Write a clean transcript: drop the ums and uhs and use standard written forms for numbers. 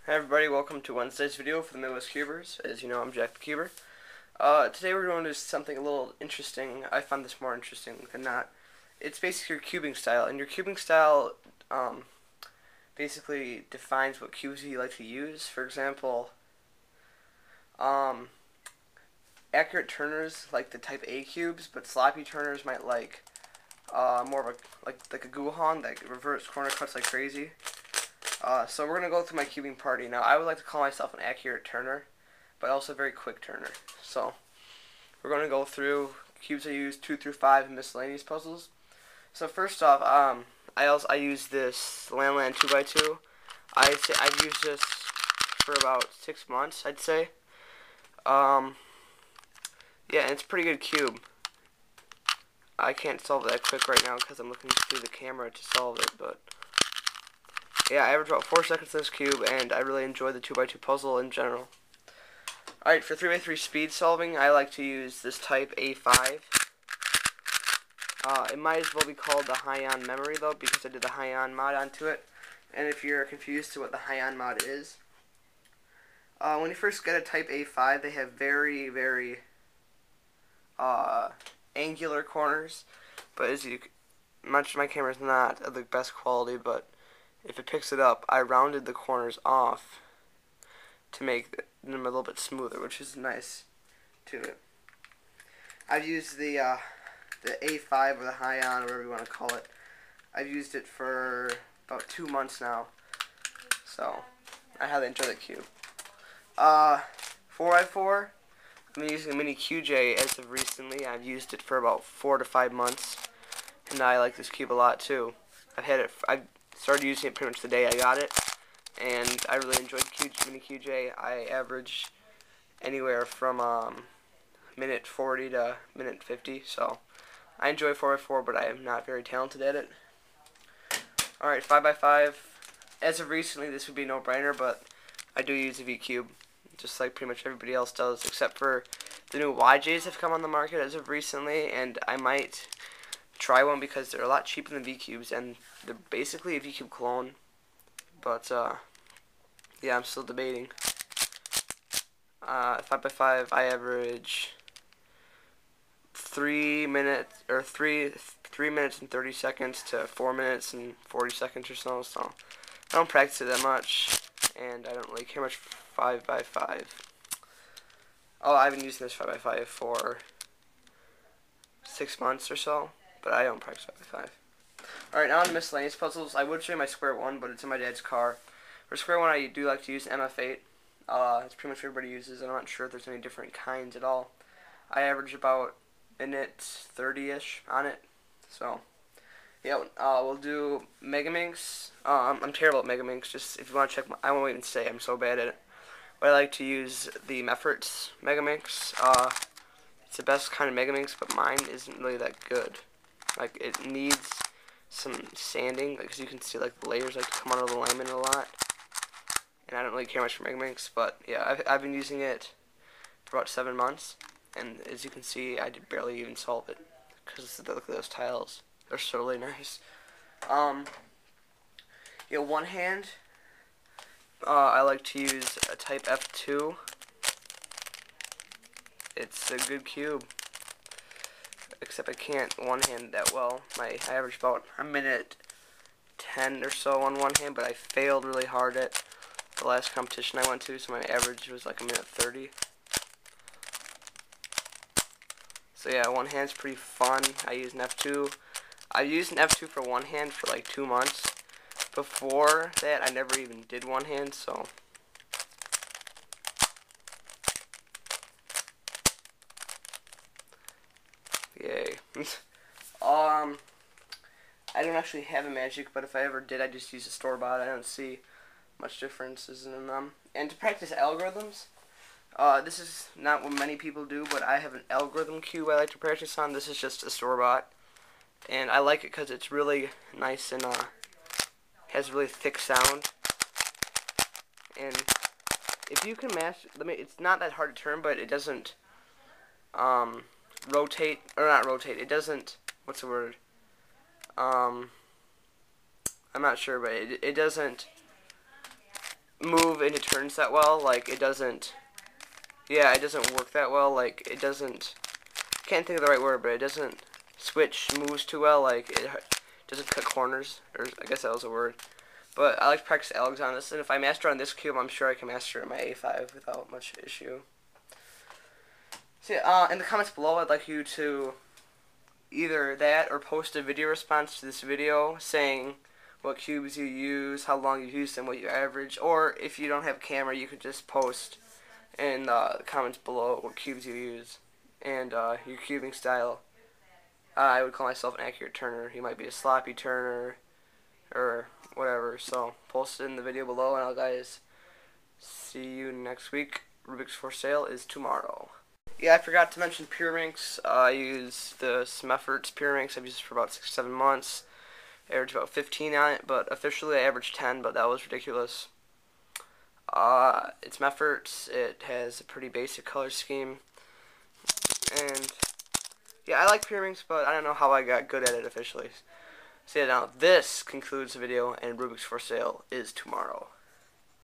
Hey everybody, welcome to Wednesday's video for the Midwest Cubers. As you know, I'm Jack the Cuber. Today we're going to do something a little interesting. I find this more interesting than not. It's basically your cubing style, and your cubing style basically defines what cubes you like to use. For example, um, accurate turners like the type A cubes, but sloppy turners might like more of a like a Guhan that reverse corner cuts like crazy. So we're going to go through my cubing party. Now, I would like to call myself an accurate turner, but also a very quick turner. So we're going to go through cubes I use 2 through 5 in miscellaneous puzzles. So first off, I use this Landland 2x2. I've used this for about 6 months, I'd say. Yeah, it's a pretty good cube. I can't solve it that quick right now because I'm looking through the camera to solve it, but yeah, I average about 4 seconds in this cube, and I really enjoy the 2x2 puzzle in general. Alright, for 3x3 speed solving, I like to use this type A5. It might as well be called the High-On memory, though, because I did the High-On mod onto it. And if you're confused to what the High-On mod is, when you first get a type A5, they have very, very angular corners. But as you, my camera's not of the best quality, but if it picks it up, I rounded the corners off to make them a little bit smoother, which is nice to it. I've used the A5 or the High-On, whatever you want to call it. I've used it for about 2 months now, so I highly enjoy the cube. 4x4, I've been using a mini QJ as of recently. I've used it for about 4 to 5 months, and I like this cube a lot too. I started using it pretty much the day I got it, and I really enjoyed mini QJ. I average anywhere from minute 40 to minute 50, so I enjoy 4x4, but I am not very talented at it. Alright, 5x5. As of recently, this would be a no-brainer, but I do use a V-Cube, just like pretty much everybody else does, except for the new YJs have come on the market as of recently, and I might try one because they're a lot cheaper than V-Cubes, and they're basically a V-Cube clone, but yeah, I'm still debating. 5x5, I average 3 minutes and 30 seconds to 4 minutes and 40 seconds or so. So I don't practice it that much, and I don't really care much for 5x5. Oh, I've been using this 5x5 for 6 months or so, but I don't practice 5x5. Alright, now on to miscellaneous puzzles. I would show you my square one, but it's in my dad's car. For square one, I do like to use MF8. It's pretty much what everybody uses. I'm not sure if there's any different kinds at all. I average about minute 30-ish on it. So, yeah, we'll do Megaminx. I'm terrible at Megaminx. Just if you want to check, I won't even say I'm so bad at it. But I like to use the Mefferts Megaminx. It's the best kind of Megaminx, but mine isn't really that good. Like, it needs some sanding, because you can see like the layers like to come out of the laminate a lot. And I don't really care much for Megaminx, but yeah, I've been using it for about 7 months. And as you can see, I did barely even solve it, because look at those tiles. They're so really nice. Yeah, one hand, I like to use a type F2. It's a good cube, except I can't one hand that well. I average about a minute 10 or so on one hand, but I failed really hard at the last competition I went to, so my average was like a minute 30. So yeah, one hand's pretty fun. I use an F2. I used an F2 for one hand for like 2 months. Before that, I never even did one hand, so yay. I don't actually have a Magic, but if I ever did, I just use a store-bought. I don't see much differences in them. And to practice algorithms, this is not what many people do, but I have an algorithm cube I like to practice on. This is just a store-bought, and I like it because it's really nice and has really thick sound. And if you can master, it's not that hard to turn, but it doesn't rotate, or not rotate. It doesn't. What's the word? I'm not sure, but it doesn't move into turns that well. Like, it doesn't, yeah, it doesn't work that well. Like, it doesn't, can't think of the right word, but it doesn't switch moves too well. Like, it doesn't cut corners, or I guess that was a word. But I like to practice Alex on this, and if I master on this cube, I'm sure I can master it on my A5 without much issue. So yeah, in the comments below, I'd like you to either that or post a video response to this video saying what cubes you use, how long you use them, what you average, or if you don't have a camera, you could just post in the comments below what cubes you use and your cubing style. I would call myself an accurate turner. You might be a sloppy turner or whatever. So post it in the video below, and I'll guys see you next week. Rubik's for sale is tomorrow. Yeah, I forgot to mention Pyraminx. I use the Smefferts Pyraminx. I've used it for about 6 or 7 months. I averaged about 15 on it, but officially I averaged 10, but that was ridiculous. It's Smefferts. It has a pretty basic color scheme. And yeah, I like Pyraminx, but I don't know how I got good at it officially. So yeah, now this concludes the video, and Rubik's for sale is tomorrow.